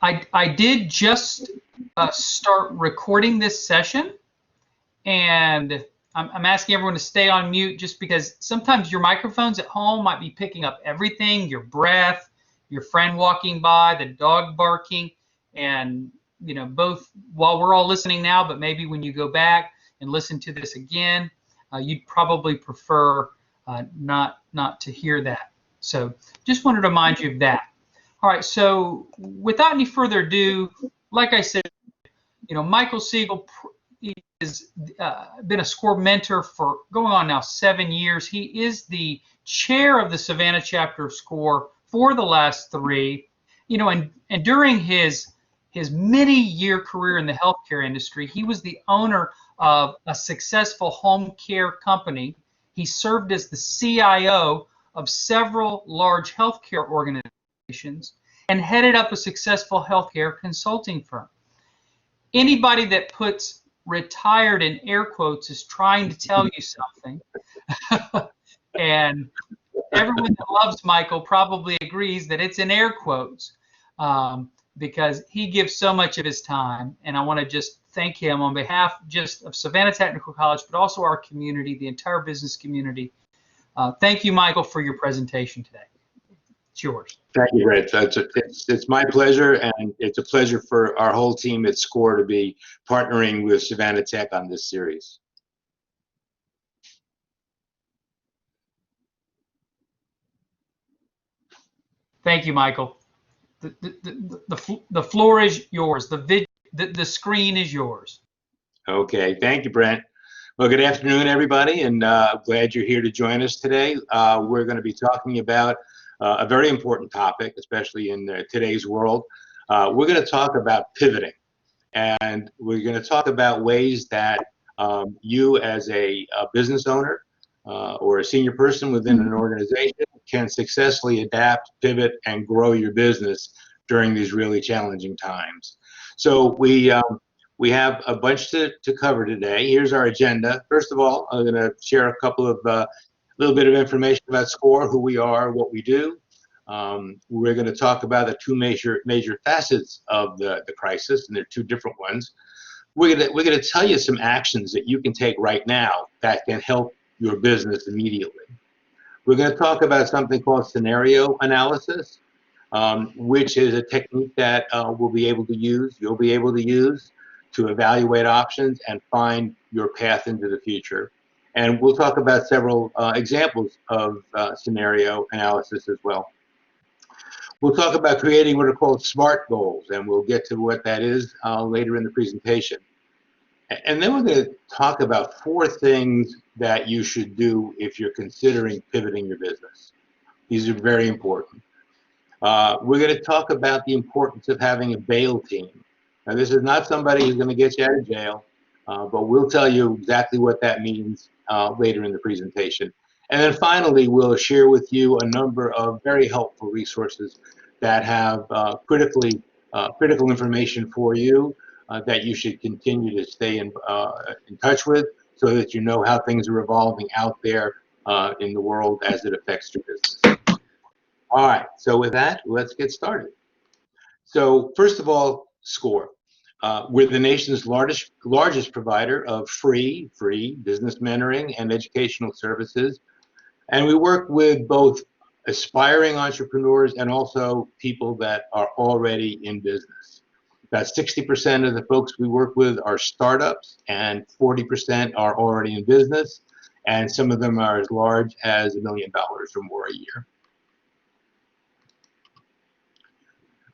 I did just start recording this session, and I'm asking everyone to stay on mute just because sometimes your microphones at home might be picking up everything, your breath, your friend walking by, the dog barking, and both while we're all listening now, but maybe when you go back and listen to this again, you'd probably prefer not to hear that. So just wanted to remind you of that. All right, so without any further ado, like I said, Michael Siegel has been a SCORE mentor for going on now 7 years. He is the chair of the Savannah chapter of SCORE for the last 3. And during his many-year career in the healthcare industry, he was the owner of a successful home care company. He served as the CIO of several large healthcare organizations and headed up a successful healthcare consulting firm. Anybody that puts retired in air quotes is trying to tell you something. And everyone that loves Michael probably agrees that it's in air quotes because he gives so much of his time. And I want to just thank him on behalf just of Savannah Technical College, but also our community, the entire business community. Thank you, Michael, for your presentation today. It's yours. Thank you, Brett. It's my pleasure, and it's a pleasure for our whole team at SCORE to be partnering with Savannah Tech on this series. Thank you, Michael. The floor is yours. The screen is yours. Okay, thank you, Brent. Well, good afternoon, everybody, and glad you're here to join us today. We're going to be talking about a very important topic, especially in today's world. We're going to talk about pivoting, and we're going to talk about ways that you as a business owner or a senior person within an organization can successfully adapt, pivot, and grow your business during these really challenging times. So we have a bunch to cover today. Here's our agenda. First of all, I'm going to share a couple of little bit of information about SCORE, who we are, what we do. We're going to talk about the two major facets of the crisis, and they're two different ones. We're going to tell you some actions that you can take right now that can help your business immediately. We're going to talk about something called scenario analysis, which is a technique that you'll be able to use to evaluate options and find your path into the future. And we'll talk about several examples of scenario analysis as well. We'll talk about creating what are called SMART goals, and we'll get to what that is later in the presentation. And then we're going to talk about 4 things that you should do if you're considering pivoting your business. These are very important. We're going to talk about the importance of having a bail team. Now, this is not somebody who's going to get you out of jail, but we'll tell you exactly what that means later in the presentation. And then finally, we'll share with you a number of very helpful resources that have critical information for you that you should continue to stay in touch with, so that you know how things are evolving out there in the world as it affects your business. All right, so with that, let's get started. So first of all, SCORE. We're the nation's largest provider of free business mentoring and educational services. And we work with both aspiring entrepreneurs and also people that are already in business. About 60% of the folks we work with are startups, and 40% are already in business, and some of them are as large as $1 million or more a year.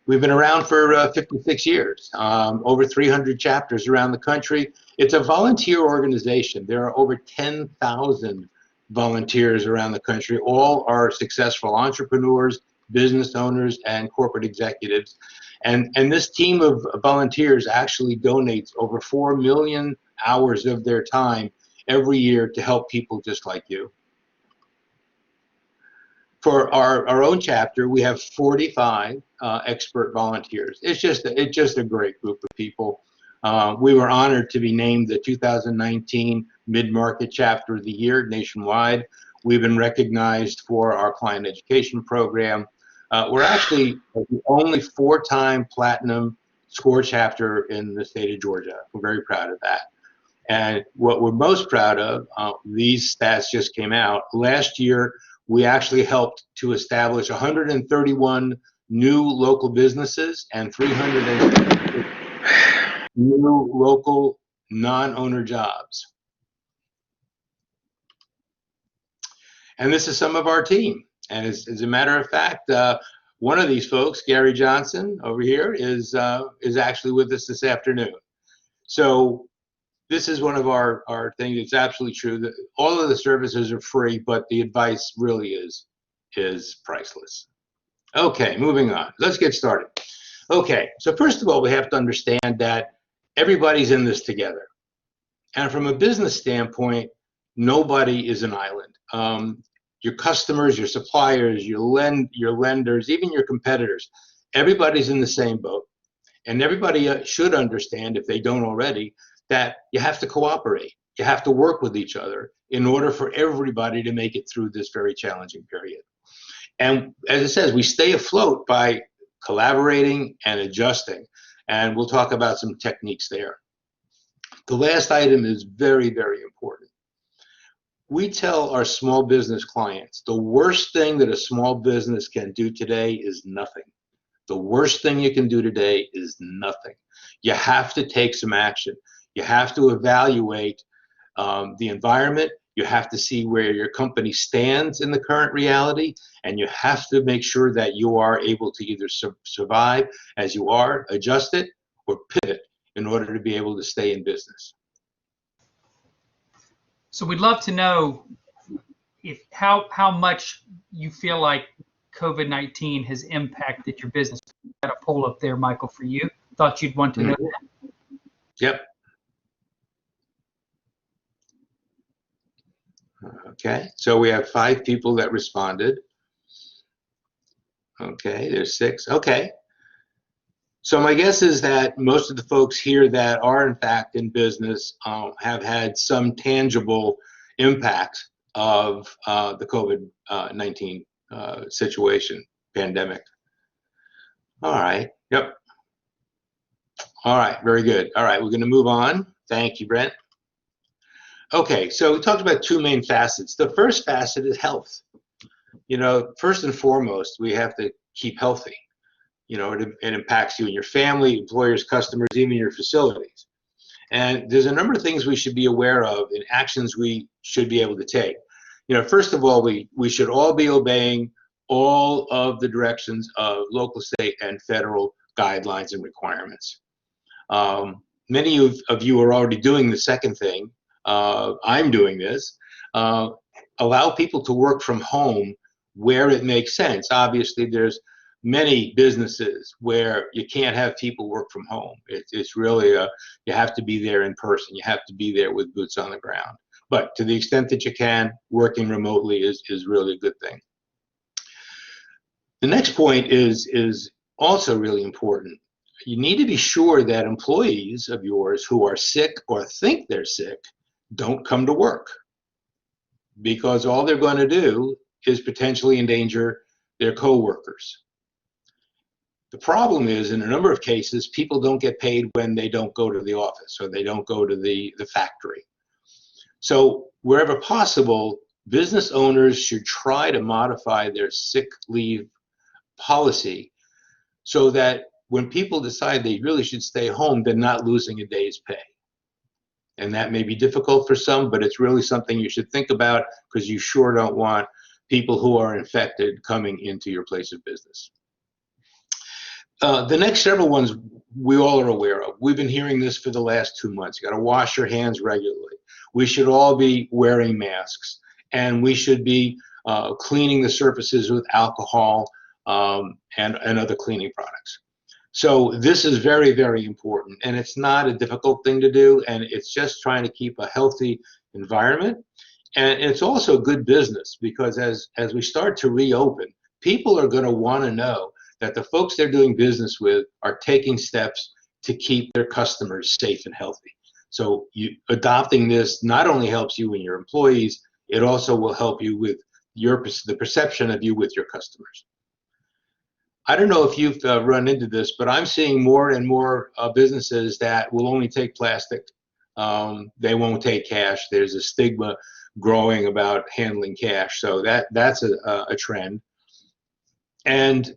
We've been around for 56 years, over 300 chapters around the country. It's a volunteer organization. There are over 10,000 volunteers around the country. All are successful entrepreneurs, business owners, and corporate executives. And this team of volunteers actually donates over 4 million hours of their time every year to help people just like you. For our own chapter, we have 45 expert volunteers. It's just a great group of people. We were honored to be named the 2019 Mid-Market Chapter of the Year nationwide. We've been recognized for our client education program, We're actually the only 4-time platinum score chapter in the state of Georgia. We're very proud of that. And what we're most proud of, these stats just came out. Last year, we actually helped to establish 131 new local businesses and 300 new local non-owner jobs. And this is some of our team. And as a matter of fact, one of these folks, Gary Johnson over here, is actually with us this afternoon. So this is one of our things. It's absolutely true that all of the services are free, but the advice really is priceless. Okay, moving on. Let's get started. Okay, so first of all, we have to understand that everybody's in this together. And from a business standpoint, nobody is an island. Your customers, your suppliers, your lenders, even your competitors, everybody's in the same boat. And everybody should understand, if they don't already, that you have to cooperate. You have to work with each other in order for everybody to make it through this very challenging period. And as it says, we stay afloat by collaborating and adjusting. And we'll talk about some techniques there. The last item is very, very important. We tell our small business clients the worst thing that a small business can do today is nothing. The worst thing you can do today is nothing. You have to take some action. You have to evaluate the environment. You have to see where your company stands in the current reality, and you have to make sure that you are able to either survive as you are, adjust it, or pivot in order to be able to stay in business. So we'd love to know how much you feel like COVID-19 has impacted your business. Got a poll up there, Michael, for you. Thought you'd want to know that. Yep. Okay, so we have 5 people that responded. Okay, there's 6. Okay. So my guess is that most of the folks here that are in fact in business have had some tangible impact of the COVID-19 situation, pandemic. All right, yep. All right, very good. All right, we're going to move on. Thank you, Brent. Okay, so we talked about 2 main facets. The first facet is health. You know, first and foremost, we have to keep healthy. You know, it impacts you and your family, employers, customers, even your facilities. And there's a number of things we should be aware of and actions we should be able to take. You know, first of all, we should all be obeying all of the directions of local, state, and federal guidelines and requirements. Many of you are already doing the second thing. I'm doing this. Allow people to work from home where it makes sense. Obviously, there's many businesses where you can't have people work from home. It's really you have to be there in person. You have to be there with boots on the ground. But to the extent that you can, working remotely is really a good thing. The next point is also really important. You need to be sure that employees of yours who are sick or think they're sick don't come to work, because all they're going to do is potentially endanger their coworkers. The problem is, in a number of cases, people don't get paid when they don't go to the office or they don't go to the factory. So wherever possible, business owners should try to modify their sick leave policy so that when people decide they really should stay home, they're not losing a day's pay. And that may be difficult for some, but it's really something you should think about, because you sure don't want people who are infected coming into your place of business. The next several ones we all are aware of. We've been hearing this for the last 2 months. You got to wash your hands regularly. We should all be wearing masks, and we should be cleaning the surfaces with alcohol and other cleaning products. So this is very, very important, and it's not a difficult thing to do, and it's just trying to keep a healthy environment. And it's also good business, because as we start to reopen, people are going to want to know that the folks they're doing business with are taking steps to keep their customers safe and healthy. So adopting this not only helps you and your employees, it also will help you with the perception of you with your customers. I don't know if you've run into this, but I'm seeing more and more businesses that will only take plastic. They won't take cash. There's a stigma growing about handling cash, so that's a trend. And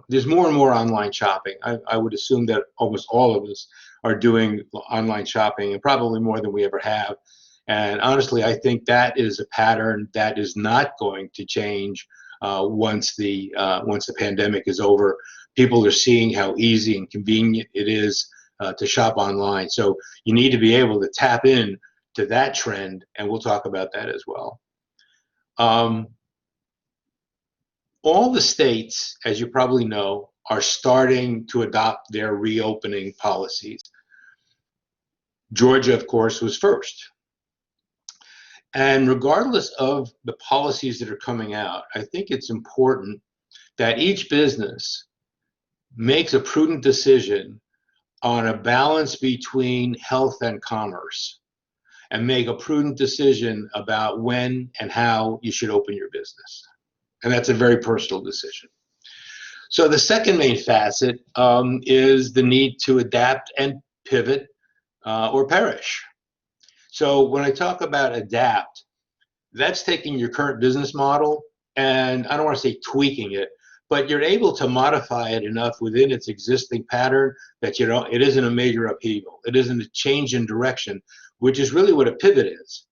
there's more and more online shopping. I would assume that almost all of us are doing online shopping, and probably more than we ever have. And honestly, I think that is a pattern that is not going to change once the pandemic is over. People are seeing how easy and convenient it is to shop online. So you need to be able to tap in to that trend, and we'll talk about that as well. All the states, as you probably know, are starting to adopt their reopening policies. Georgia, of course, was first. And regardless of the policies that are coming out, I think it's important that each business makes a prudent decision on a balance between health and commerce, and make a prudent decision about when and how you should open your business. And that's a very personal decision. So the second main facet is the need to adapt and pivot or perish. So when I talk about adapt, that's taking your current business model, and I don't want to say tweaking it, but you're able to modify it enough within its existing pattern that it isn't a major upheaval. It isn't a change in direction, which is really what a pivot is.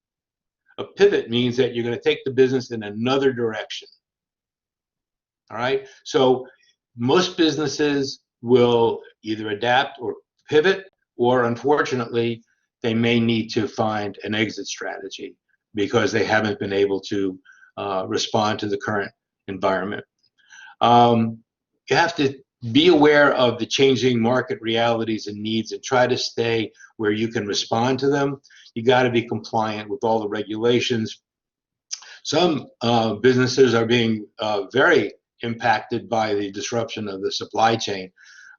A pivot means that you're going to take the business in another direction. All right, so most businesses will either adapt or pivot, or unfortunately, they may need to find an exit strategy because they haven't been able to respond to the current environment. You have to be aware of the changing market realities and needs, and try to stay where you can respond to them. You got to be compliant with all the regulations. Some businesses are being very impacted by the disruption of the supply chain.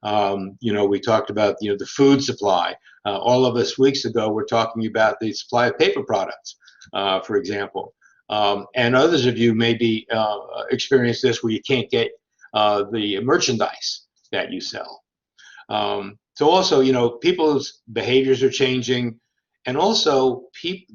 We talked about the food supply. All of us weeks ago were talking about the supply of paper products, for example. And others of you maybe experience this where you can't get the merchandise that you sell. So also, people's behaviors are changing, and also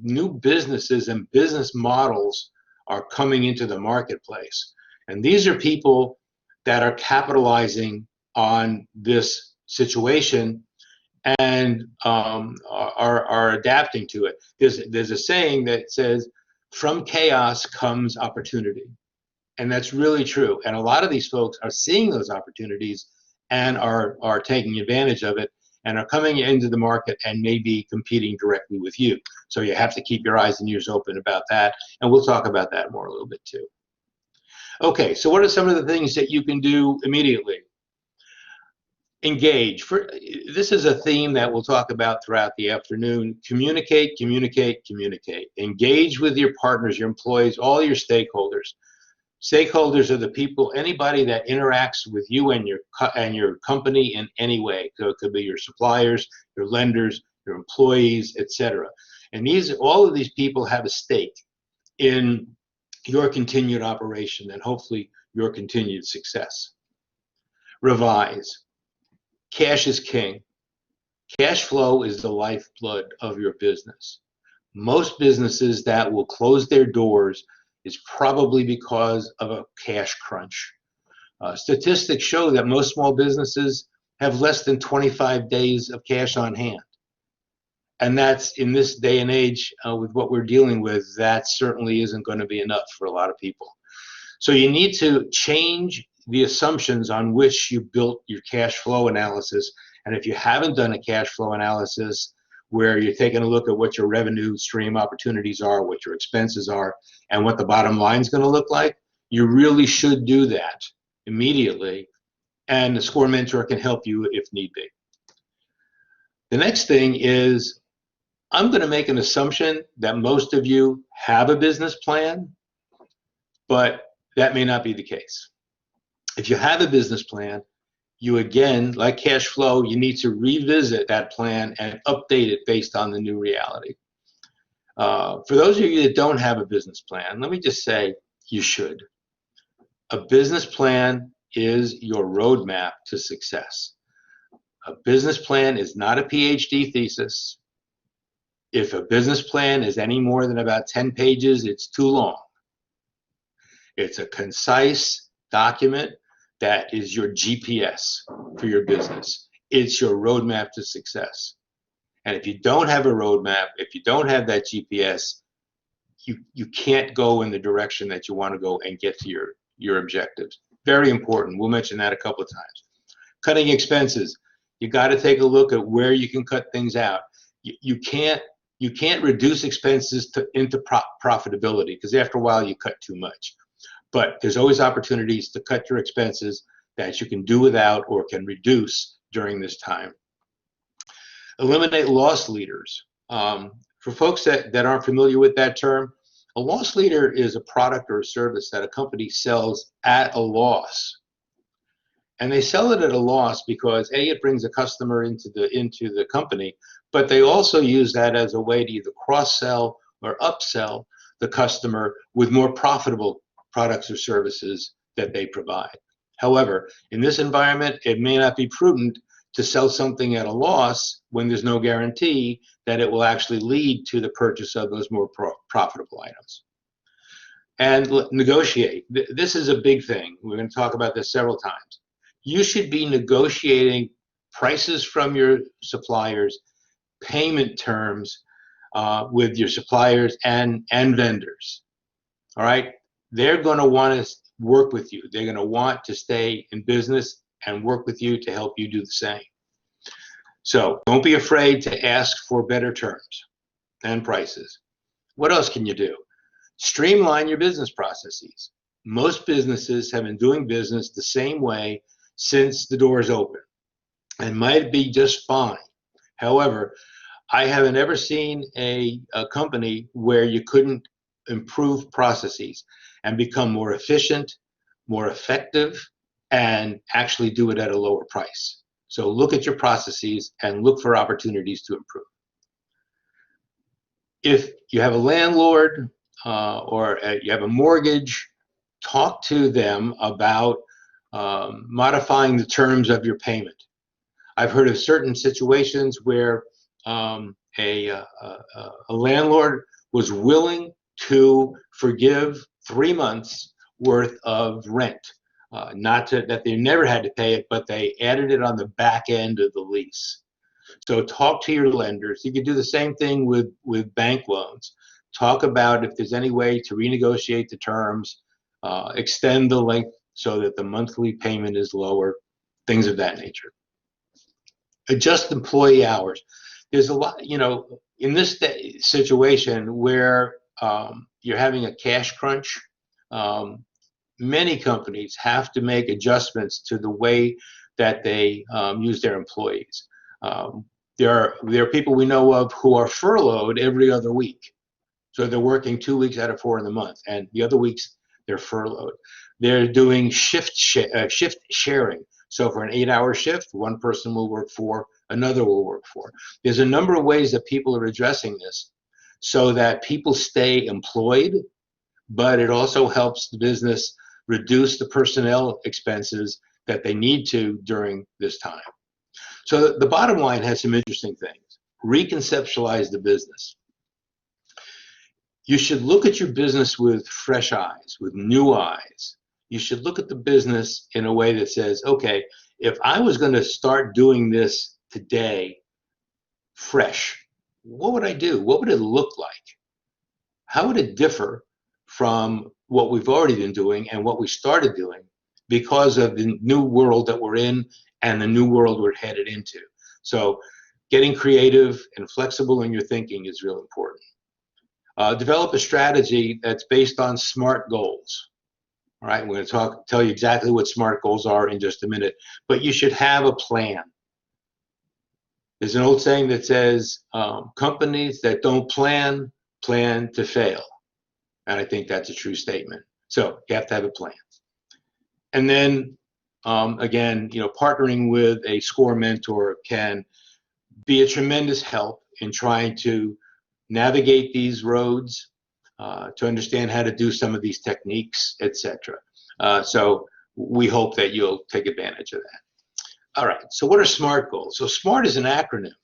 new businesses and business models are coming into the marketplace. And these are people that are capitalizing on this situation and are adapting to it. There's a saying that says, from chaos comes opportunity. And that's really true. And a lot of these folks are seeing those opportunities and are taking advantage of it, and are coming into the market and maybe competing directly with you. So you have to keep your eyes and ears open about that. And we'll talk about that more a little bit too. Okay, so what are some of the things that you can do immediately? Engage. This is a theme that we'll talk about throughout the afternoon. Communicate, communicate, communicate. Engage with your partners, your employees, all your stakeholders. Stakeholders are the people, anybody that interacts with you and your company in any way. So it could be your suppliers, your lenders, your employees, etc. And all of these people have a stake in your continued operation and hopefully your continued success. Revise. Cash is king. Cash flow is the lifeblood of your business. Most businesses that will close their doors is probably because of a cash crunch. Statistics show that most small businesses have less than 25 days of cash on hand. And that's, in this day and age, with what we're dealing with, that certainly isn't going to be enough for a lot of people. So you need to change the assumptions on which you built your cash flow analysis. And if you haven't done a cash flow analysis where you're taking a look at what your revenue stream opportunities are, what your expenses are, and what the bottom line is going to look like, you really should do that immediately. And the SCORE mentor can help you if need be. The next thing is, I'm going to make an assumption that most of you have a business plan, but that may not be the case. If you have a business plan, you again, like cash flow, you need to revisit that plan and update it based on the new reality. For those of you that don't have a business plan, let me just say you should. A business plan is your roadmap to success. A business plan is not a PhD thesis. If a business plan is any more than about 10 pages, it's too long. It's a concise document that is your GPS for your business. It's your roadmap to success. And if you don't have a roadmap, if you don't have that GPS, you can't go in the direction that you want to go and get to your objectives. Very important. We'll mention that a couple of times. Cutting expenses. You got to take a look at where you can cut things out. You can't reduce expenses into profitability, because after a while you cut too much. But there's always opportunities to cut your expenses that you can do without or can reduce during this time. Eliminate loss leaders. For folks that aren't familiar with that term, a loss leader is a product or a service that a company sells at a loss. And they sell it at a loss because A, it brings a customer into the company, but they also use that as a way to either cross-sell or upsell the customer with more profitable products or services that they provide. However, in this environment, it may not be prudent to sell something at a loss when there's no guarantee that it will actually lead to the purchase of those more profitable items. And negotiate. This is a big thing. We're going to talk about this several times. You should be negotiating prices from your suppliers, payment terms with your suppliers and vendors. All right? They're going to want to work with you. They're going to want to stay in business and work with you to help you do the same. So don't be afraid to ask for better terms and prices. What else can you do? Streamline your business processes. Most businesses have been doing business the same way since the doors open, and might be just fine. However, I haven't ever seen a company where you couldn't improve processes and become more efficient, more effective, and actually do it at a lower price. So look at your processes and look for opportunities to improve. If you have a landlord or you have a mortgage, talk to them about modifying the terms of your payment. I've heard of certain situations where a landlord was willing to forgive 3 months worth of rent. That they never had to pay it, but they added it on the back end of the lease. So talk to your lenders. You can do the same thing with bank loans. Talk about if there's any way to renegotiate the terms, extend the length so that the monthly payment is lower, things of that nature. Adjust employee hours. There's a lot, in this situation where you're having a cash crunch, many companies have to make adjustments to the way that they use their employees. There are people we know of who are furloughed every other week. So they're working 2 weeks out of 4 in the month, and the other weeks they're furloughed. They're doing shift sharing. So for an 8-hour shift, one person will work 4, another will work 4. There's a number of ways that people are addressing this so that people stay employed, but it also helps the business reduce the personnel expenses that they need to during this time. So the bottom line has some interesting things. Reconceptualize the business. You should look at your business with fresh eyes, with new eyes. You should look at the business in a way that says, okay, if I was going to start doing this today, fresh, what would I do? What would it look like? How would it differ from what we've already been doing and what we started doing because of the new world that we're in and the new world we're headed into? So getting creative and flexible in your thinking is real important. Develop a strategy that's based on SMART goals. All right, we're going to tell you exactly what SMART goals are in just a minute, but you should have a plan. There's an old saying that says, companies that don't plan to fail. And I think that's a true statement. So you have to have a plan. And then, again, partnering with a SCORE mentor can be a tremendous help in trying to navigate these roads, to understand how to do some of these techniques, etc. So we hope that you'll take advantage of that. All right, so what are SMART goals? So SMART is an acronym,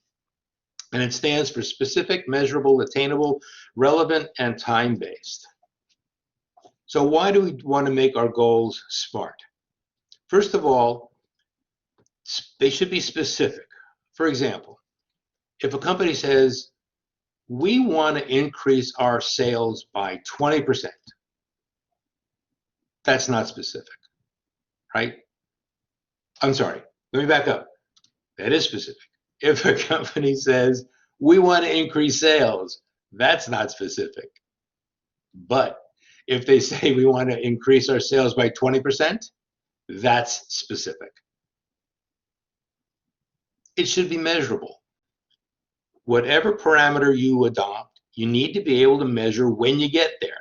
and it stands for specific, measurable, attainable, relevant, and time-based. So why do we want to make our goals SMART? First of all, they should be specific. For example, if a company says, we want to increase our sales by 20%, that's not specific, right? I'm sorry, let me back up. That is specific. If a company says, we want to increase sales, that's not specific. But if they say we want to increase our sales by 20%, that's specific. It should be measurable. Whatever parameter you adopt, you need to be able to measure when you get there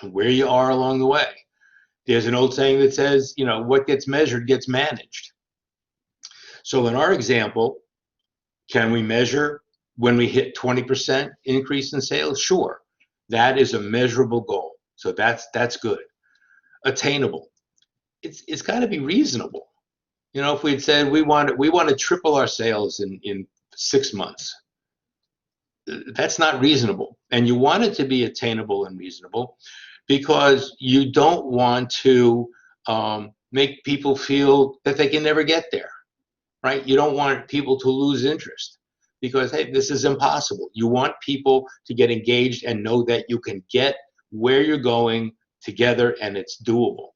and where you are along the way. There's an old saying that says, you know, what gets measured gets managed. So in our example, can we measure when we hit 20% increase in sales? Sure. That is a measurable goal. So that's good. Attainable. It's got to be reasonable. You know, if we'd said we want to triple our sales in 6 months, that's not reasonable. And you want it to be attainable and reasonable because you don't want to make people feel that they can never get there, right? You don't want people to lose interest because, hey, this is impossible. You want people to get engaged and know that you can get where you're going together and it's doable.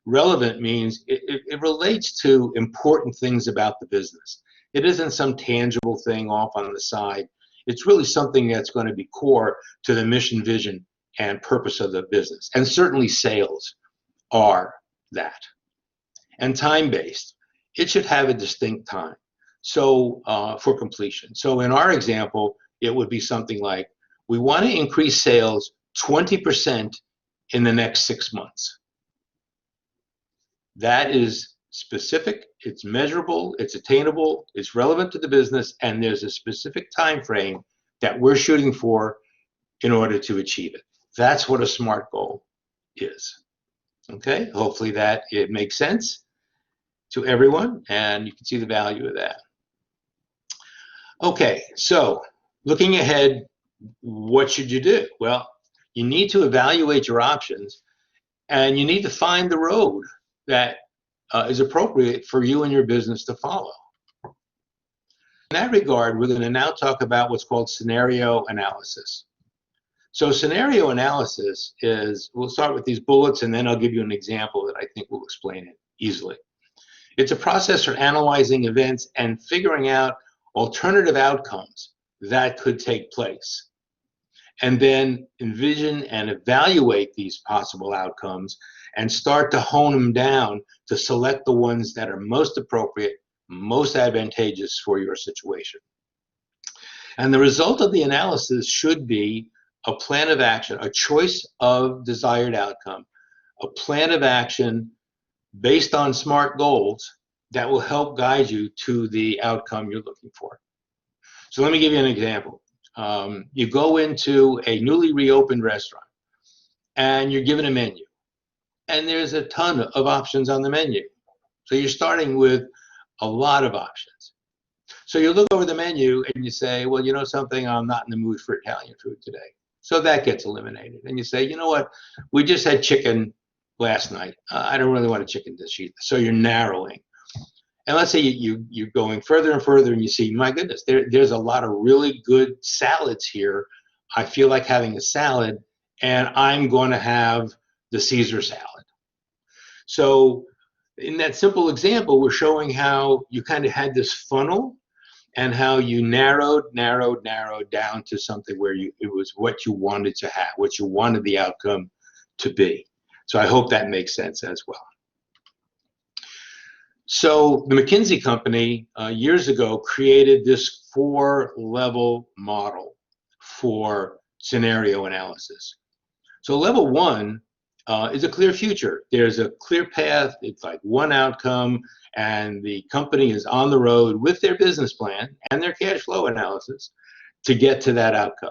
Relevant means it relates to important things about the business. It isn't some tangible thing off on the side. It's really something that's going to be core to the mission, vision, and purpose of the business. And certainly sales are that. And time-based. It should have a distinct time. So for completion. So in our example, it would be something like, we want to increase sales 20% in the next 6 months. That is specific, it's measurable, it's attainable, it's relevant to the business, and there's a specific time frame that we're shooting for in order to achieve it. That's what a SMART goal is. Okay, hopefully that it makes sense to everyone and you can see the value of that. Okay, so looking ahead, what should you do? Well, you need to evaluate your options and you need to find the road that is appropriate for you and your business to follow. In that regard, we're going to now talk about what's called scenario analysis. So scenario analysis is, we'll start with these bullets and then I'll give you an example that I think will explain it easily. It's a process for analyzing events and figuring out alternative outcomes that could take place. And then envision and evaluate these possible outcomes and start to hone them down to select the ones that are most appropriate, most advantageous for your situation. And the result of the analysis should be a plan of action, a choice of desired outcome, a plan of action based on SMART goals that will help guide you to the outcome you're looking for. So let me give you an example. You go into a newly reopened restaurant and you're given a menu and there's a ton of options on the menu. So you're starting with a lot of options. So you look over the menu and you say, well, you know something, I'm not in the mood for Italian food today. So that gets eliminated. And you say, you know what, we just had chicken last night. I don't really want a chicken dish either. So you're narrowing. And let's say you're going further and further and you see, my goodness, there's a lot of really good salads here. I feel like having a salad and I'm going to have the Caesar salad. So in that simple example, we're showing how you kind of had this funnel and how you narrowed down to something where it was what you wanted to have, what you wanted the outcome to be. So I hope that makes sense as well. So the McKinsey company years ago created this 4-level model for scenario analysis. So level 1 is a clear future. There's a clear path. It's like one outcome, and the company is on the road with their business plan and their cash flow analysis to get to that outcome.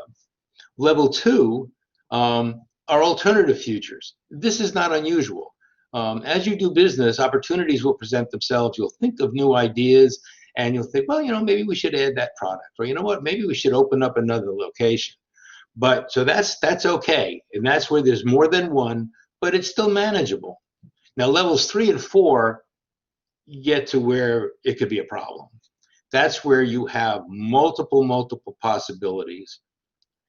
Level 2 are alternative futures. This is not unusual. as you do business, opportunities will present themselves. You'll think of new ideas, and you'll think, well, maybe we should add that product, or you know what, maybe we should open up another location. But so that's okay, and that's where there's more than one, but it's still manageable. Now, levels 3 and 4 get to where it could be a problem. That's where you have multiple possibilities.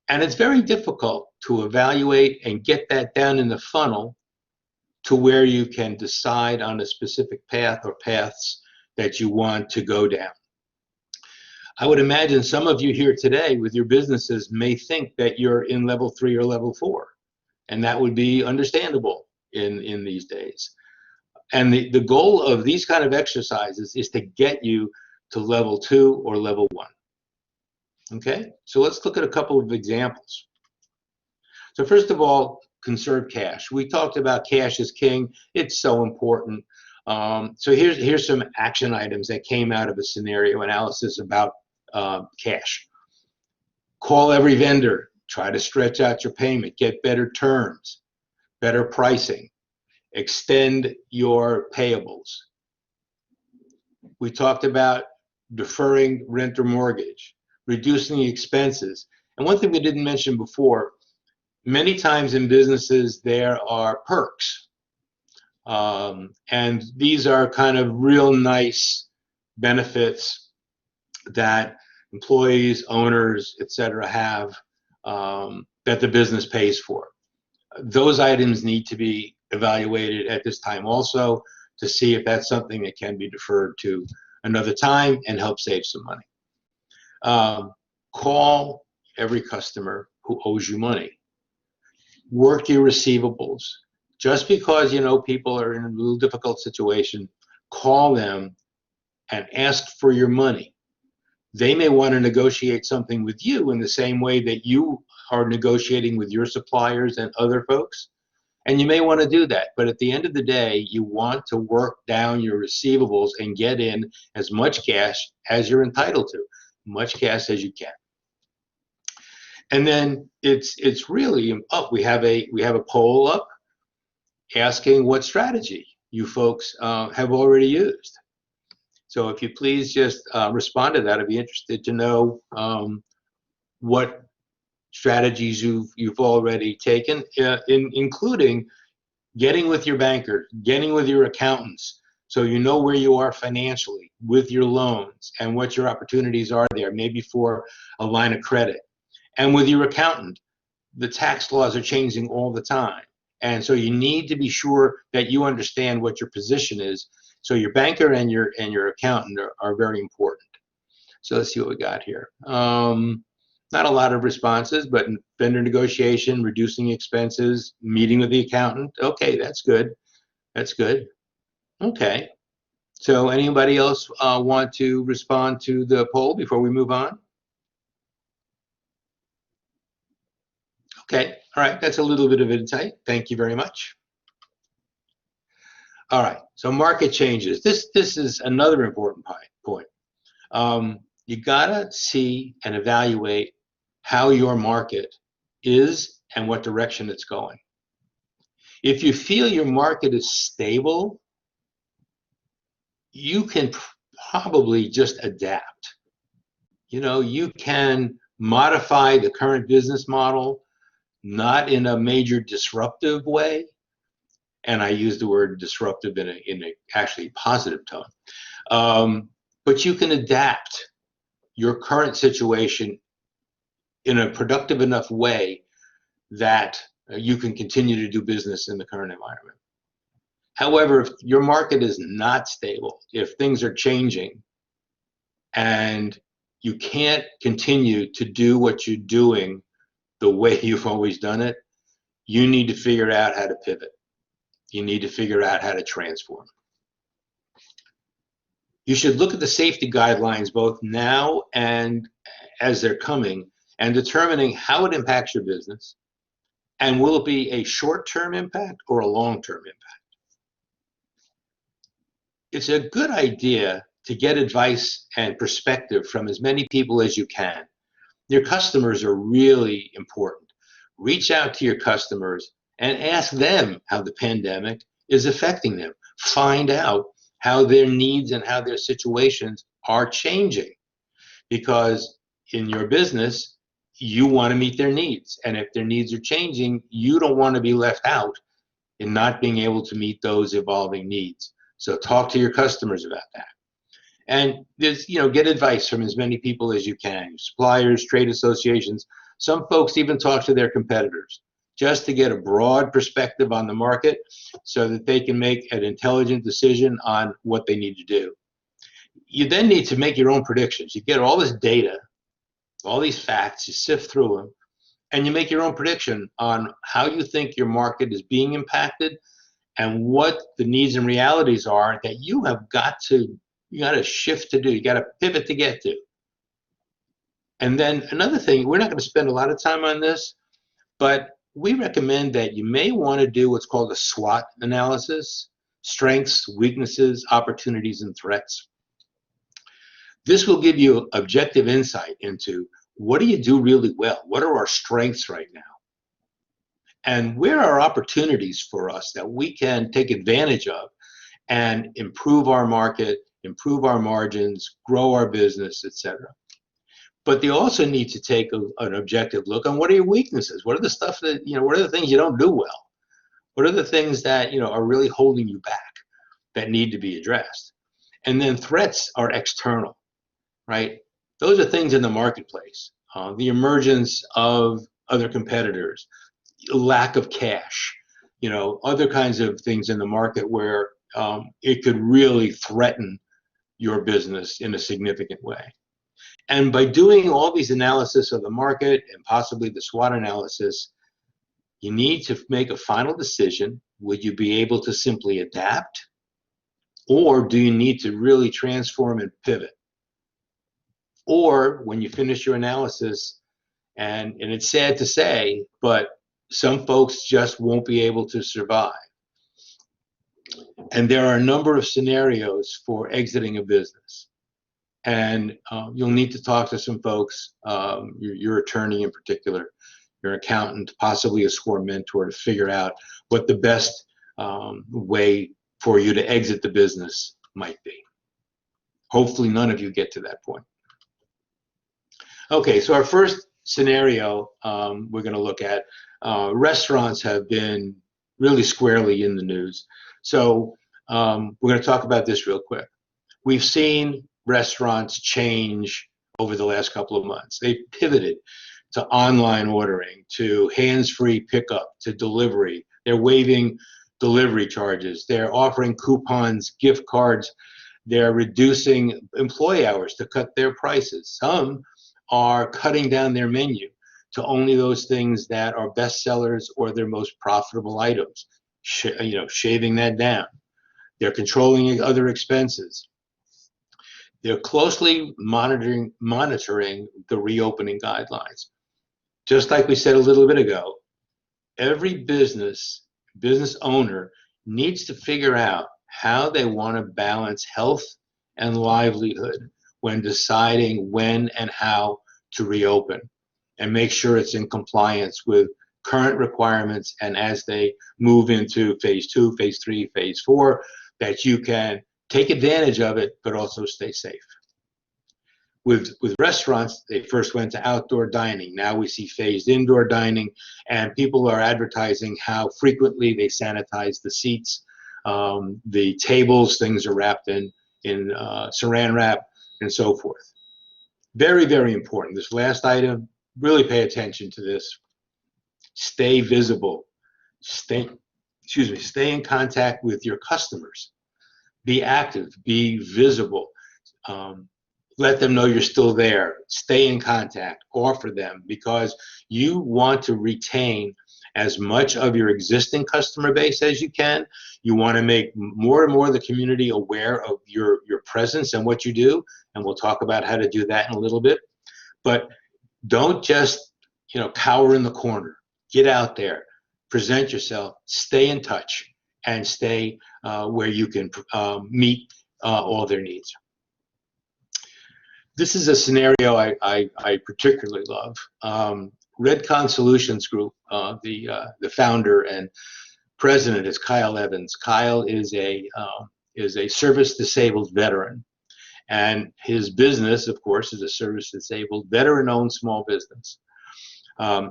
And it's very difficult to evaluate and get that down in the funnel to where you can decide on a specific path or paths that you want to go down. I would imagine some of you here today with your businesses may think that you're in level 3 or level 4, and that would be understandable in these days. And the goal of these kind of exercises is to get you to level 2 or level 1. Okay, so let's look at a couple of examples. So first of all, conserve cash. We talked about cash is king. It's so important. So here's some action items that came out of a scenario analysis about cash. Call every vendor. Try to stretch out your payment. Get better terms, better pricing. Extend your payables. We talked about deferring rent or mortgage, reducing the expenses. And one thing we didn't mention before, many times in businesses there are perks. And these are kind of real nice benefits that employees, owners, etc. have that the business pays for. Those items need to be evaluated at this time also to see if that's something that can be deferred to another time and help save some money. Call every customer who owes you money. Work your receivables. Just because people are in a little difficult situation, call them and ask for your money. They may want to negotiate something with you in the same way that you are negotiating with your suppliers and other folks. And you may want to do that, but at the end of the day, you want to work down your receivables and get in as much cash as you're entitled to, much cash as you can. And then it's really up. We have a poll up asking what strategy you folks have already used. So if you please just respond to that, I'd be interested to know what strategies you've already taken, including getting with your banker, getting with your accountants, so you know where you are financially with your loans and what your opportunities are there, maybe for a line of credit. And with your accountant, the tax laws are changing all the time. And so you need to be sure that you understand what your position is. So your banker and your accountant are very important. So let's see what we got here. Not a lot of responses, but vendor negotiation, reducing expenses, meeting with the accountant. Okay, that's good. That's good. Okay. So anybody else want to respond to the poll before we move on? Okay. All right. That's a little bit of insight. Thank you very much. All right. So market changes. This is another important point. You gotta see and evaluate how your market is and what direction it's going. If you feel your market is stable, you can probably just adapt. You can modify the current business model, not in a major disruptive way, and I use the word disruptive in a actually positive tone, but you can adapt your current situation in a productive enough way that you can continue to do business in the current environment. However, if your market is not stable, if things are changing and you can't continue to do what you're doing the way you've always done it, you need to figure out how to pivot. You need to figure out how to transform. You should look at the safety guidelines both now and as they're coming and determining how it impacts your business, and will it be a short-term impact or a long-term impact. It's a good idea to get advice and perspective from as many people as you can. Your customers are really important. Reach out to your customers and ask them how the pandemic is affecting them. Find out how their needs and how their situations are changing, because in your business, you want to meet their needs. And if their needs are changing, you don't want to be left out in not being able to meet those evolving needs. So talk to your customers about that. And there's, get advice from as many people as you can, suppliers, trade associations. Some folks even talk to their competitors just to get a broad perspective on the market so that they can make an intelligent decision on what they need to do. You then need to make your own predictions. You get all this data, all these facts, you sift through them, and you make your own prediction on how you think your market is being impacted and what the needs and realities are that you got to shift to do. You got to pivot to get to. And then another thing, we're not going to spend a lot of time on this, but we recommend that you may want to do what's called a SWOT analysis: strengths, weaknesses, opportunities, and threats. This will give you objective insight into what do you do really well? What are our strengths right now? And where are opportunities for us that we can take advantage of and improve our market, improve our margins, grow our business, etc. But they also need to take an objective look on what are your weaknesses? What are the stuff that, what are the things you don't do well? What are the things that, are really holding you back that need to be addressed? And then threats are external, right? Those are things in the marketplace. The emergence of other competitors, lack of cash, other kinds of things in the market where it could really threaten your business in a significant way. And by doing all these analysis of the market and possibly the SWOT analysis, you need to make a final decision. Would you be able to simply adapt? Or do you need to really transform and pivot? Or when you finish your analysis, and it's sad to say, but some folks just won't be able to survive. And there are a number of scenarios for exiting a business. And you'll need to talk to some folks, your attorney in particular, your accountant, possibly a SWOT mentor, to figure out what the best way for you to exit the business might be. Hopefully none of you get to that point. Okay, so our first scenario we're going to look at, restaurants have been really squarely in the news. So we're going to talk about this real quick. We've seen restaurants change over the last couple of months. They've pivoted to online ordering, to hands-free pickup, to delivery. They're waiving delivery charges. They're offering coupons, gift cards. They're reducing employee hours to cut their prices. Some are cutting down their menu to only those things that are best sellers or their most profitable items, shaving that down. They're controlling other expenses. They're closely monitoring the reopening guidelines. Just like we said a little bit ago, every business owner needs to figure out how they want to balance health and livelihood when deciding when and how to reopen, and make sure it's in compliance with current requirements, and as they move into phase 2, phase 3, phase 4, that you can take advantage of it, but also stay safe. With restaurants, they first went to outdoor dining. Now we see phased indoor dining, and people are advertising how frequently they sanitize the seats, the tables, things are wrapped in saran wrap, and so forth. Very, very important. This last item, really pay attention to this. Stay visible. Stay in contact with your customers. Be active, be visible. Let them know you're still there. Stay in contact, offer them, because you want to retain as much of your existing customer base as you can. You want to make more and more of the community aware of your presence and what you do, and we'll talk about how to do that in a little bit. But don't just cower in the corner. Get out there, present yourself, stay in touch, and stay where you can meet all their needs. This is a scenario I particularly love. Redcon Solutions Group, the founder and president is Kyle Evans. Kyle is a service-disabled veteran, and his business, of course, is a service-disabled veteran-owned small business.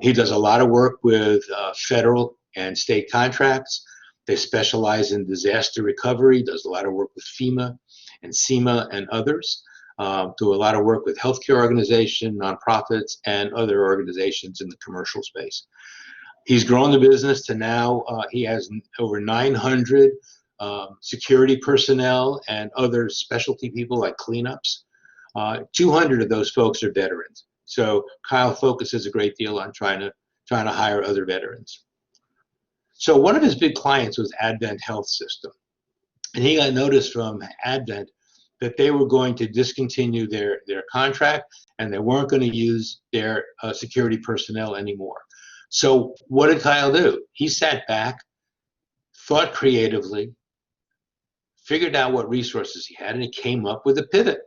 He does a lot of work with federal and state contracts. They specialize in disaster recovery, does a lot of work with FEMA and SEMA and others. Do a lot of work with healthcare organizations, nonprofits, and other organizations in the commercial space. He's grown the business to now, he has over 900 security personnel and other specialty people like cleanups. 200 of those folks are veterans. So Kyle focuses a great deal on trying to hire other veterans. So one of his big clients was Advent Health System. And he got notice from Advent that they were going to discontinue their contract and they weren't going to use their security personnel anymore. So what did Kyle do? He sat back, thought creatively, figured out what resources he had, and he came up with a pivot.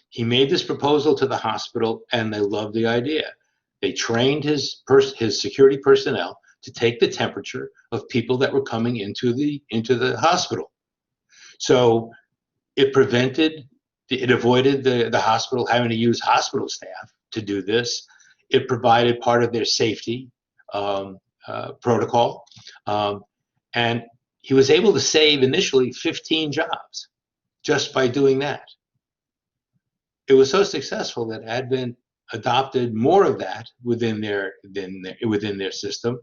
He made this proposal to the hospital and they loved the idea. They trained his security personnel to take the temperature of people that were coming into the hospital. So it avoided the hospital having to use hospital staff to do this. It provided part of their safety protocol. And he was able to save initially 15 jobs just by doing that. It was so successful that Advent adopted more of that within their system.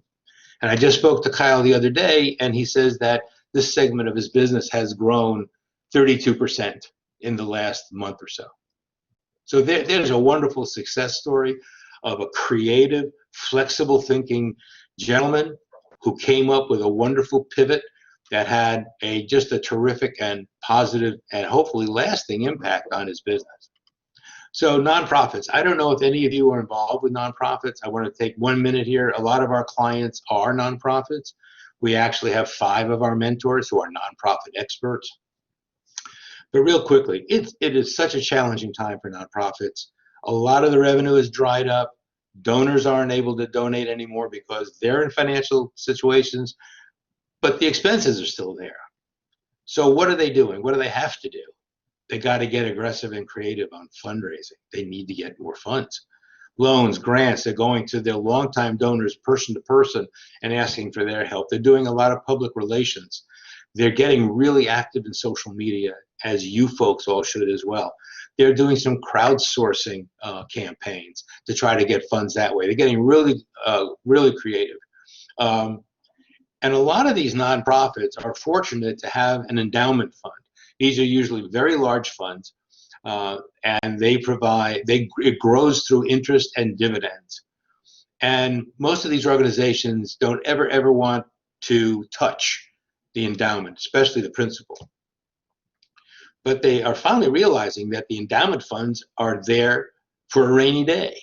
And I just spoke to Kyle the other day, and he says that this segment of his business has grown 32% in the last month or so. So there's a wonderful success story of a creative, flexible thinking gentleman who came up with a wonderful pivot that had just a terrific and positive and hopefully lasting impact on his business. So nonprofits, I don't know if any of you are involved with nonprofits. I want to take 1 minute here. A lot of our clients are nonprofits. We actually have 5 of our mentors who are nonprofit experts. But real quickly, it is such a challenging time for nonprofits. A lot of the revenue is dried up. Donors aren't able to donate anymore because they're in financial situations, but the expenses are still there. So what are they doing? What do they have to do? They got to get aggressive and creative on fundraising. They need to get more funds. Loans, grants, they're going to their longtime donors person to person and asking for their help. They're doing a lot of public relations. They're getting really active in social media, as you folks all should as well. They're doing some crowdsourcing campaigns to try to get funds that way. They're getting really, really creative. And a lot of these nonprofits are fortunate to have an endowment fund. These are usually very large funds, and it grows through interest and dividends. And most of these organizations don't ever want to touch the endowment, especially the principal. But they are finally realizing that the endowment funds are there for a rainy day.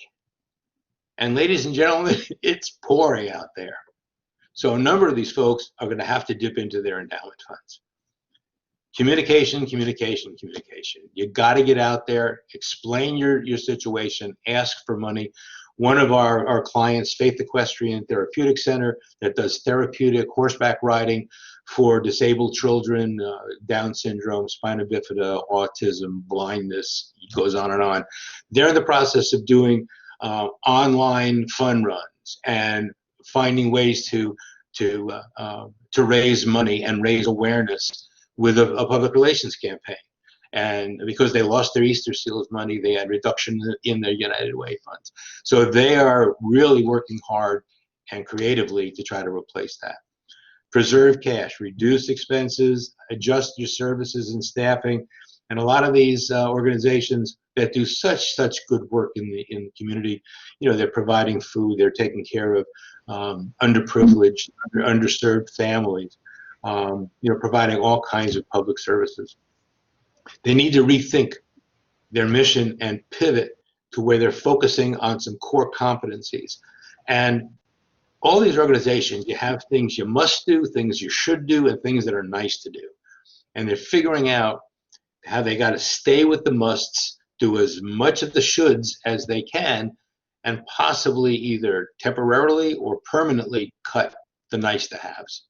And ladies and gentlemen, it's pouring out there. So a number of these folks are going to have to dip into their endowment funds. Communication, communication, communication. You got to get out there, explain your situation, ask for money. One of our clients, Faith Equestrian Therapeutic Center, that does therapeutic horseback riding for disabled children, Down syndrome, spina bifida, autism, blindness, it goes on and on. They're in the process of doing online fun runs and finding ways to raise money and raise awareness with a public relations campaign. And because they lost their Easter Seals money, they had reduction in their United Way funds. So they are really working hard and creatively to try to replace that. Preserve cash, reduce expenses, adjust your services and staffing. And a lot of these organizations that do such good work in the community, you know, they're providing food, they're taking care of underprivileged, underserved families, you know, providing all kinds of public services. They need to rethink their mission and pivot to where they're focusing on some core competencies. And all these organizations, you have things you must do, things you should do, and things that are nice to do. And they're figuring out how they got to stay with the musts, do as much of the shoulds as they can, and possibly either temporarily or permanently cut the nice to haves.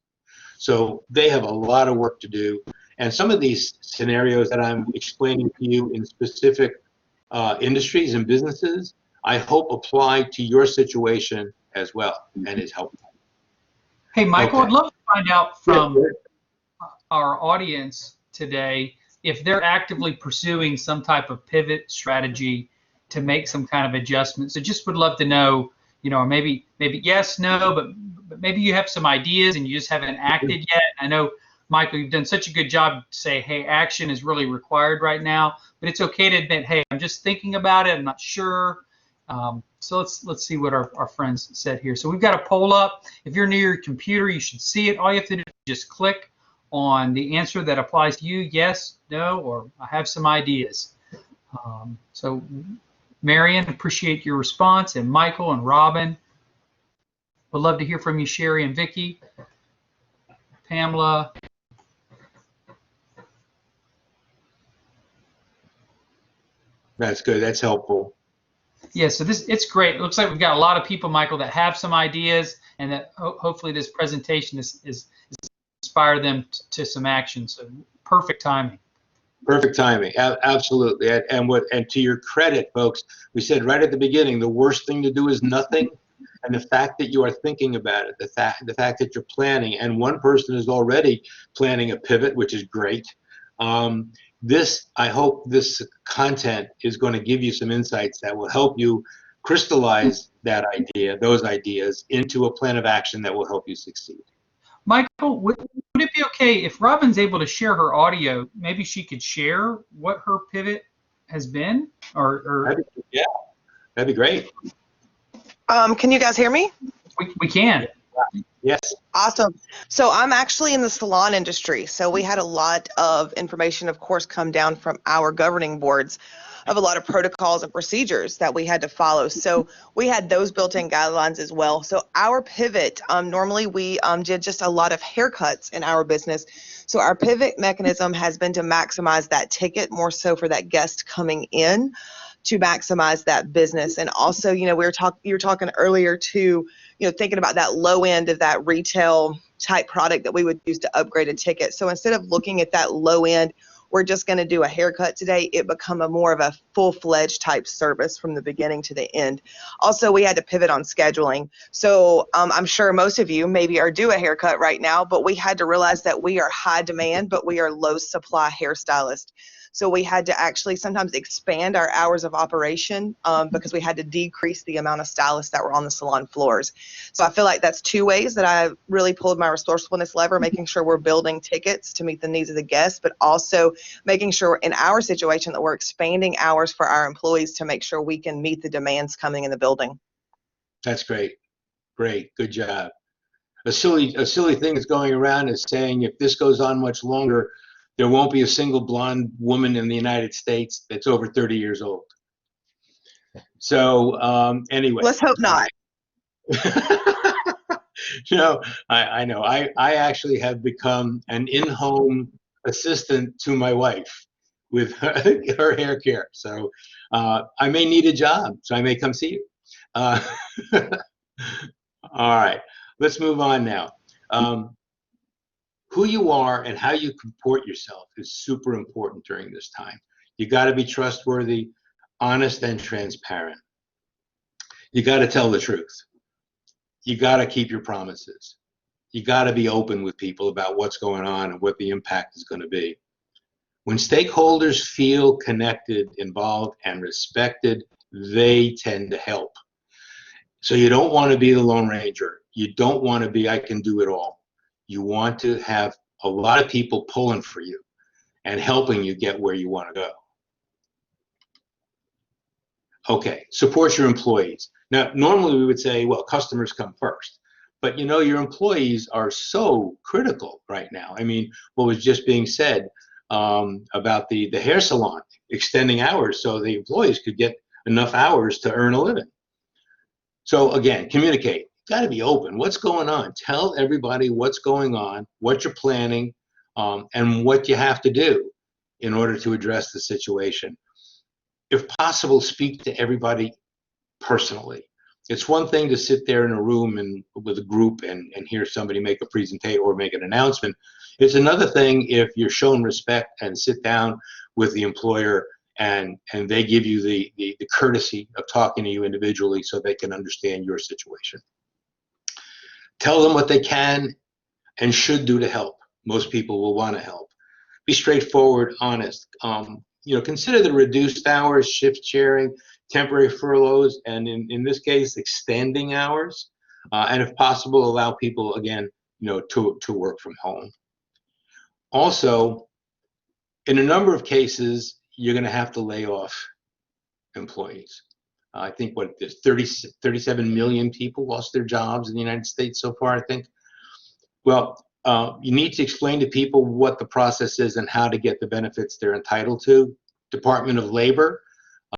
So they have a lot of work to do. And some of these scenarios that I'm explaining to you in specific industries and businesses, I hope apply to your situation as well and is helpful. Hey, Michael, Okay. I'd love to find out from Yeah, our audience today if they're actively pursuing some type of pivot strategy to make some kind of adjustment. So just would love to know, or maybe yes, no, but maybe you have some ideas and you just haven't acted yet. I know, Michael, you've done such a good job to say, hey, action is really required right now, but it's okay to admit, hey, I'm just thinking about it, I'm not sure. So let's see what our friends said here. So we've got a poll up. If you're near your computer, you should see it. All you have to do is just click on the answer that applies to you, yes, no, or I have some ideas. So Marion, appreciate your response, and Michael and Robin. Would love to hear from you, Sherry and Vicky. Pamela. That's good. That's helpful. Yeah, so it's great. It looks like we've got a lot of people, Michael, that have some ideas, and that hopefully this presentation is inspire them to some action. So perfect timing. Perfect timing. Absolutely. And to your credit, folks, we said right at the beginning, the worst thing to do is nothing. And the fact that you are thinking about it, the fact that you're planning, and one person is already planning a pivot, which is great. I hope this content is going to give you some insights that will help you crystallize those ideas into a plan of action that will help you succeed. Michael, would it be okay if Robin's able to share her audio? Maybe she could share what her pivot has been, Yeah, that'd be great. Can you guys hear me? We can. Yes. Awesome. So I'm actually in the salon industry. So we had a lot of information, of course, come down from our governing boards of a lot of protocols and procedures that we had to follow. So we had those built-in guidelines as well. So our pivot, normally we did just a lot of haircuts in our business. So our pivot mechanism has been to maximize that ticket more so for that guest coming in, to maximize that business. And also, you were talking earlier to, thinking about that low end of that retail type product that we would use to upgrade a ticket. So instead of looking at that low end, we're just going to do a haircut today, it become more of a full-fledged type service from the beginning to the end. Also, we had to pivot on scheduling. So I'm sure most of you maybe are due a haircut right now, but we had to realize that we are high demand, but we are low supply hairstylists. So we had to actually sometimes expand our hours of operation because we had to decrease the amount of stylists that were on the salon floors. So I feel like that's two ways that I really pulled my resourcefulness lever, making sure we're building tickets to meet the needs of the guests, but also making sure in our situation that we're expanding hours for our employees to make sure we can meet the demands coming in the building. That's great. Great. Good job. A silly thing that's going around is saying if this goes on much longer, there won't be a single blonde woman in the United States that's over 30 years old. So anyway. Let's hope not. I know. I actually have become an in-home assistant to my wife with her hair care. So I may need a job, so I may come see you. All right, let's move on now. Who you are and how you comport yourself is super important during this time. You got to be trustworthy, honest, and transparent. You got to tell the truth. You got to keep your promises. You got to be open with people about what's going on and what the impact is going to be. When stakeholders feel connected, involved, and respected, they tend to help. So you don't want to be the Lone Ranger. You don't want to be, I can do it all. You want to have a lot of people pulling for you and helping you get where you want to go. Okay, support your employees. Now, normally we would say, well, customers come first. But your employees are so critical right now. I mean, what was just being said about the hair salon, extending hours so the employees could get enough hours to earn a living. So again, communicate. Got to be open. What's going on? Tell everybody what's going on, what you're planning, and what you have to do in order to address the situation. If possible, speak to everybody personally. It's one thing to sit there in a room and with a group and hear somebody make a presentation or make an announcement. It's another thing if you're shown respect and sit down with the employer and they give you the courtesy of talking to you individually so they can understand your situation. Tell them what they can and should do to help. Most people will want to help. Be straightforward, honest. Consider the reduced hours, shift sharing, temporary furloughs, and in this case, extending hours. And if possible, allow people, again, to work from home. Also, in a number of cases, you're going to have to lay off employees. I think there's 37 million people lost their jobs in the United States so far, I think. Well, you need to explain to people what the process is and how to get the benefits they're entitled to. Department of Labor,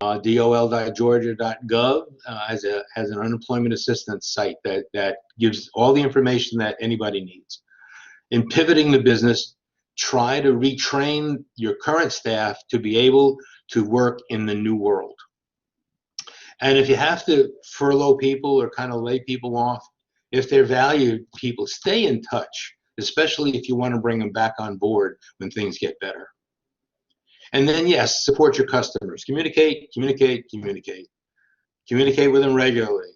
dol.georgia.gov has an unemployment assistance site that gives all the information that anybody needs. In pivoting the business, try to retrain your current staff to be able to work in the new world. And if you have to furlough people or kind of lay people off, if they're valued people, stay in touch, especially if you want to bring them back on board when things get better. And then, yes, support your customers. Communicate, communicate, communicate. Communicate with them regularly.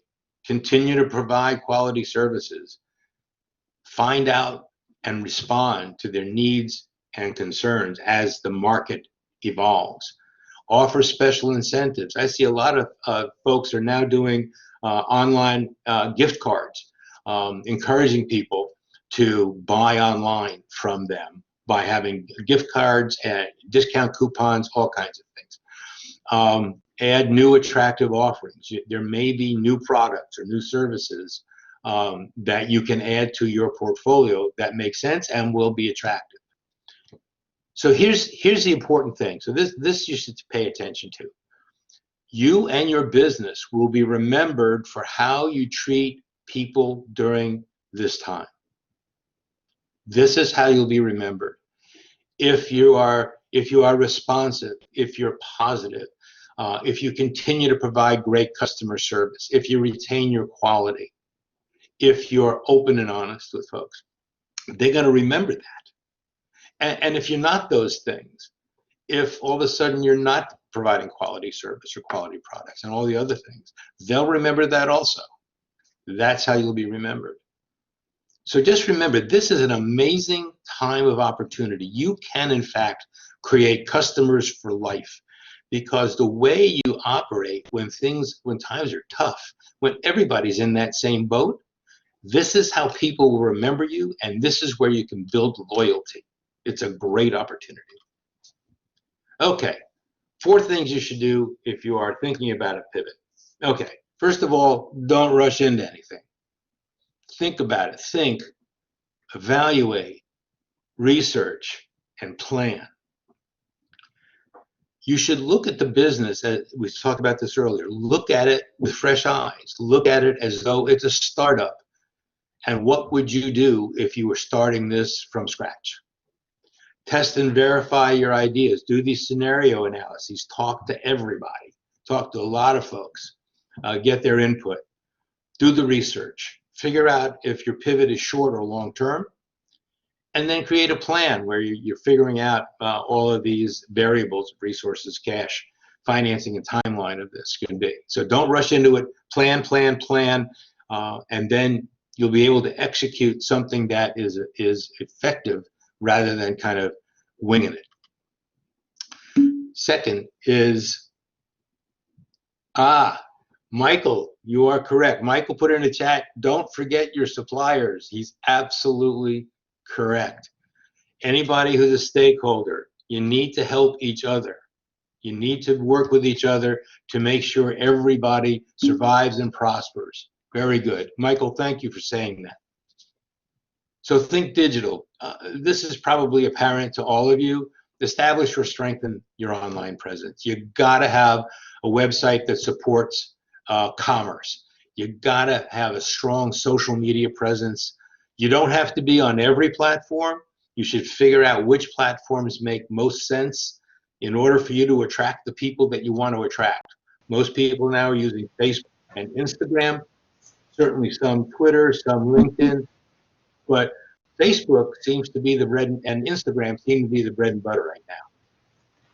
Continue to provide quality services. Find out and respond to their needs and concerns as the market evolves. Offer special incentives. I see a lot of folks are now doing online gift cards, encouraging people to buy online from them by having gift cards and discount coupons, all kinds of things. Add new attractive offerings. There may be new products or new services that you can add to your portfolio that make sense and will be attractive. So here's the important thing. So this you should pay attention to. You and your business will be remembered for how you treat people during this time. This is how you'll be remembered. If you are responsive, if you're positive, if you continue to provide great customer service, if you retain your quality, if you're open and honest with folks, they're going to remember that. And if you're not those things, if all of a sudden you're not providing quality service or quality products and all the other things, they'll remember that also. That's how you'll be remembered. So just remember, this is an amazing time of opportunity. You can, in fact, create customers for life, because the way you operate when times are tough, when everybody's in that same boat, this is how people will remember you, and this is where you can build loyalty. It's a great opportunity. Okay, 4 things you should do if you are thinking about a pivot. Okay, first of all, don't rush into anything. Think about it. Think, evaluate, research, and plan. You should look at the business, as we talked about this earlier, look at it with fresh eyes. Look at it as though it's a startup. And what would you do if you were starting this from scratch? Test and verify your ideas. Do these scenario analyses. Talk to everybody. Talk to a lot of folks. Get their input. Do the research. Figure out if your pivot is short or long term. And then create a plan where you're figuring out all of these variables, resources, cash, financing, and timeline of this can be. So don't rush into it. Plan, plan, plan. And then you'll be able to execute something that is effective rather than kind of winging it. Second is, Michael, you are correct. Michael put in the chat, don't forget your suppliers. He's absolutely correct. Anybody who's a stakeholder, you need to help each other. You need to work with each other to make sure everybody survives and prospers. Very good. Michael, thank you for saying that. So think digital. This is probably apparent to all of you. Establish or strengthen your online presence. You gotta have a website that supports commerce. You gotta have a strong social media presence. You don't have to be on every platform. You should figure out which platforms make most sense in order for you to attract the people that you want to attract. Most people now are using Facebook, and Instagram, certainly some Twitter, some LinkedIn, but Facebook seems to be the bread, and Instagram seem to be the bread and butter right now.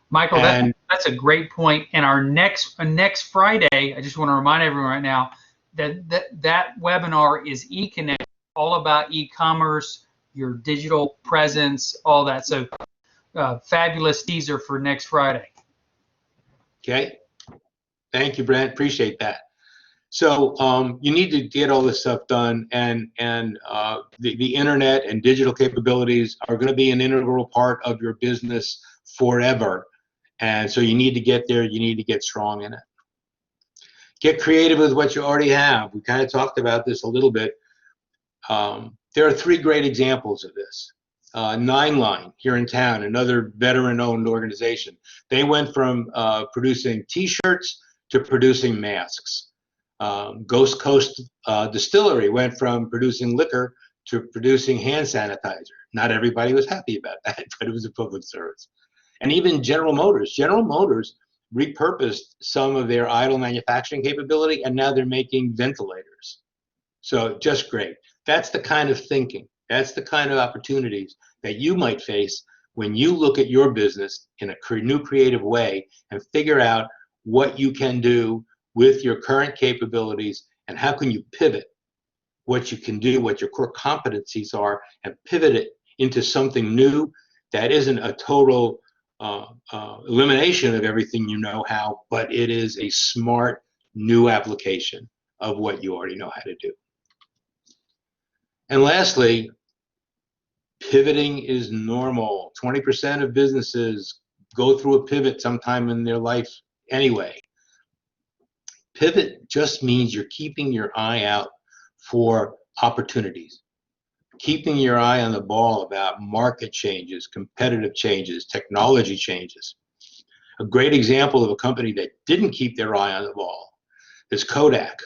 Michael, And that's a great point. And our next Friday, I just want to remind everyone right now that webinar is eConnect, all about e-commerce, your digital presence, all that. So fabulous teaser for next Friday. okay, thank you, Brent. Appreciate that. So you need to get all this stuff done, and the internet and digital capabilities are going to be an integral part of your business forever. And so you need to get there. You need to get strong in it. Get creative with what you already have. We kind of talked about this a little bit. There are 3 great examples of this. 9line here in town, another veteran-owned organization. They went from producing T-shirts to producing masks. Ghost Coast Distillery went from producing liquor to producing hand sanitizer. Not everybody was happy about that, but it was a public service. And even General Motors repurposed some of their idle manufacturing capability, and now they're making ventilators. So just great. That's the kind of thinking, that's the kind of opportunities that you might face when you look at your business in a new creative way and figure out what you can do with your current capabilities and how can you pivot what you can do, what your core competencies are, and pivot it into something new that isn't a total elimination of everything you know how, but it is a smart new application of what you already know how to do. And lastly, pivoting is normal. 20% of businesses go through a pivot sometime in their life anyway. Pivot just means you're keeping your eye out for opportunities, keeping your eye on the ball about market changes, competitive changes, technology changes. A great example of a company that didn't keep their eye on the ball is Kodak.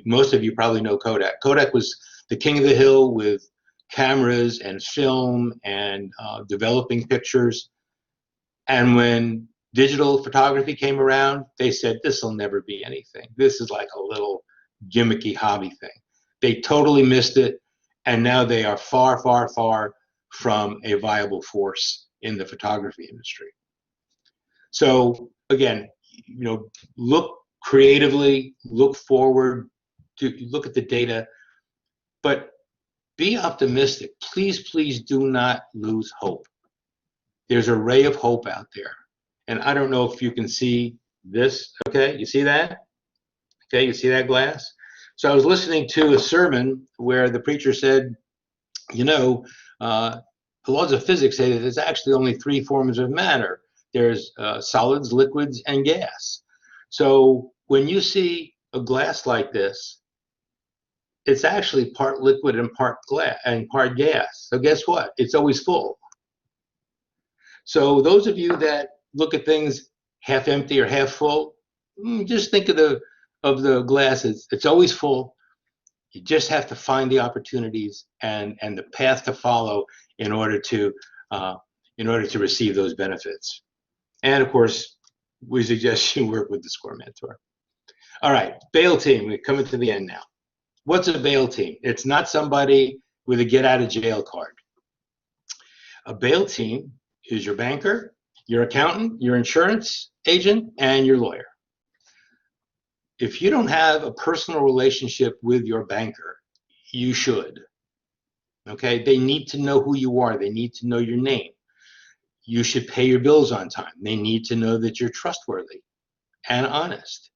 Most of you probably know Kodak. Kodak was the king of the hill with cameras and film and developing pictures. And when digital photography came around, they said, this will never be anything. This is like a little gimmicky hobby thing. They totally missed it, and now they are far, far, far from a viable force in the photography industry. So again, look creatively, look forward, look at the data, but be optimistic. Please, please do not lose hope. There's a ray of hope out there. And I don't know if you can see this. Okay, you see that? Okay, you see that glass? So I was listening to a sermon where the preacher said, the laws of physics say that there's actually only 3 forms of matter. There's solids, liquids, and gas. So when you see a glass like this, it's actually part liquid and part gas. So guess what? It's always full. So those of you that look at things half empty or half full, just think of the glasses. It's always full. You just have to find the opportunities and the path to follow in order to receive those benefits. And of course, we suggest you work with the SCORE mentor. All right, bail team. We're coming to the end now. What's a bail team? It's not somebody with a get out of jail card. A bail team is your banker, your accountant, your insurance agent, and your lawyer. If you don't have a personal relationship with your banker, you should. Okay, they need to know who you are. They need to know your name. You should pay your bills on time. They need to know that you're trustworthy and honest.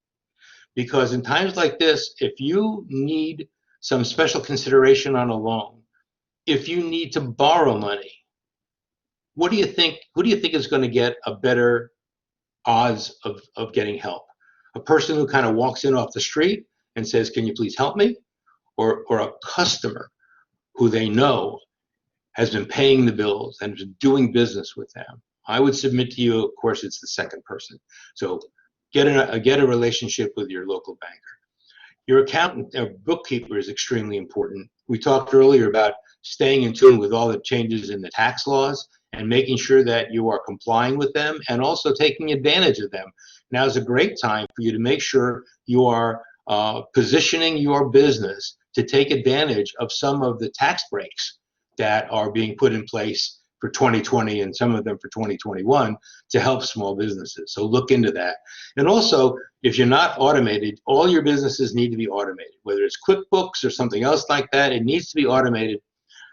Because in times like this, if you need some special consideration on a loan, if you need to borrow money, what do you think? Who do you think is going to get a better odds of getting help? A person who kind of walks in off the street and says, can you please help me? Or a customer who they know has been paying the bills and is doing business with them? I would submit to you, of course, it's the second person. So get a relationship with your local banker. Your accountant or bookkeeper is extremely important. We talked earlier about staying in tune with all the changes in the tax laws and making sure that you are complying with them and also taking advantage of them. Now is a great time for you to make sure you are positioning your business to take advantage of some of the tax breaks that are being put in place for 2020 and some of them for 2021 to help small businesses. So look into that. And also, if you're not automated, all your businesses need to be automated, whether it's QuickBooks or something else like that. It needs to be automated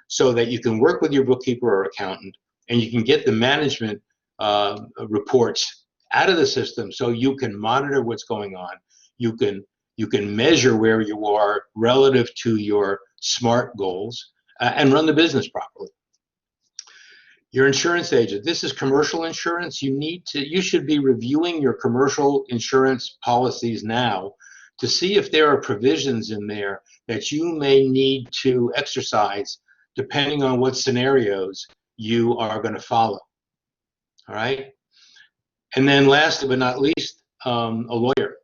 so that you can work with your bookkeeper or accountant and you can get the management reports out of the system so you can monitor what's going on. You can measure where you are relative to your SMART goals and run the business properly. Your insurance agent. This is commercial insurance. You should be reviewing your commercial insurance policies now to see if there are provisions in there that you may need to exercise depending on what scenarios you are going to follow. All right. And then last but not least, a lawyer.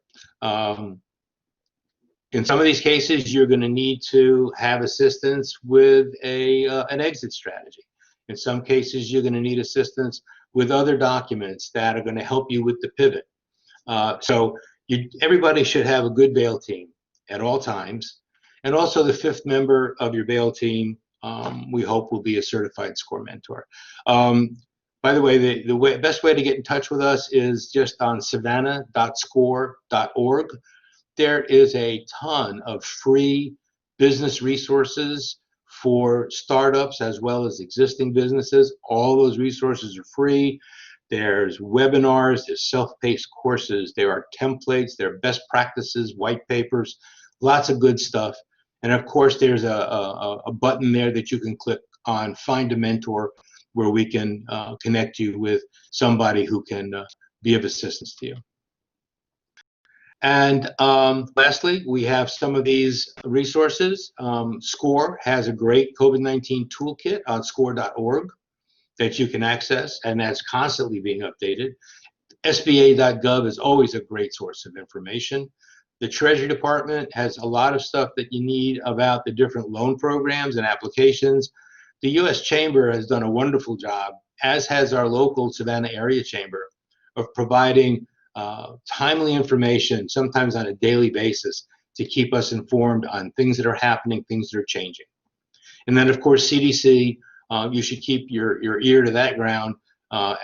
In some of these cases, you're going to need to have assistance with an exit strategy. In some cases, you're going to need assistance with other documents that are going to help you with the pivot. So everybody should have a good bail team at all times. And also the fifth member of your bail team, we hope, will be a certified SCORE mentor. By the way, the best way to get in touch with us is just on savannah.score.org. There is a ton of free business resources for startups as well as existing businesses. All those resources are free. There's webinars, there's self-paced courses, there are templates, there are best practices, white papers, lots of good stuff. And of course, there's a button there that you can click on Find a Mentor, where we can connect you with somebody who can be of assistance to you. And lastly, we have some of these resources. SCORE has a great COVID-19 toolkit on score.org that you can access, and that's constantly being updated. SBA.gov is always a great source of information. The Treasury Department has a lot of stuff that you need about the different loan programs and applications. The U.S. Chamber has done a wonderful job, as has our local Savannah area chamber, of providing timely information, sometimes on a daily basis, to keep us informed on things that are happening, things that are changing. And then, of course, CDC, you should keep your ear to that ground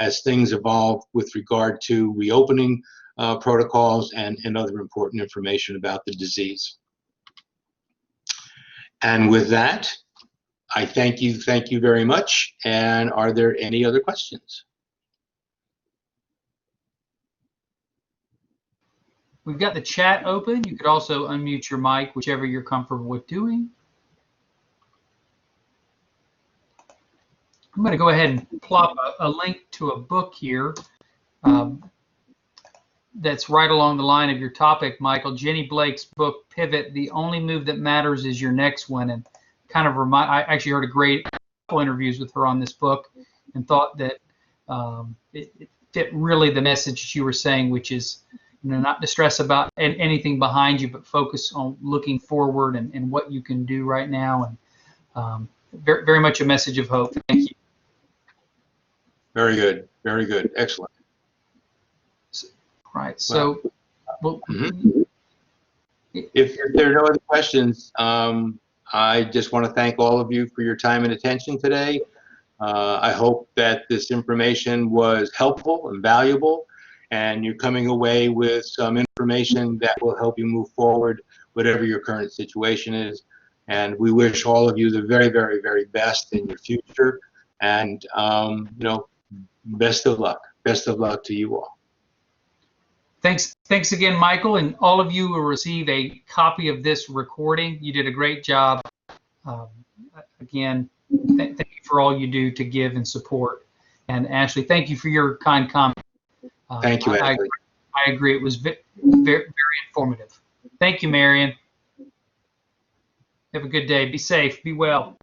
as things evolve with regard to reopening protocols and other important information about the disease. And with that, I thank you very much. And are there any other questions? We've got the chat open. You could also unmute your mic, whichever you're comfortable with doing. I'm going to go ahead and plop a link to a book here that's right along the line of your topic, Michael. Jenny Blake's book, Pivot, The Only Move That Matters Is Your Next One. And kind of I actually heard a great couple interviews with her on this book and thought that it fit really the message that you were saying, which is, not to stress about anything behind you, but focus on looking forward and what you can do right now. And very, very much a message of hope. Thank you. Very good. Very good. Excellent. Right. So, well, if there are no other questions, I just want to thank all of you for your time and attention today. I hope that this information was helpful and valuable, and you're coming away with some information that will help you move forward, whatever your current situation is. And we wish all of you the very, very, very best in your future. And, best of luck. Best of luck to you all. Thanks again, Michael, and all of you will receive a copy of this recording. You did a great job. Again, thank you for all you do to give and support. And Ashley, thank you for your kind comment. Thank you, Ashley. I agree. It was very, very informative. Thank you, Marion. Have a good day. Be safe. Be well.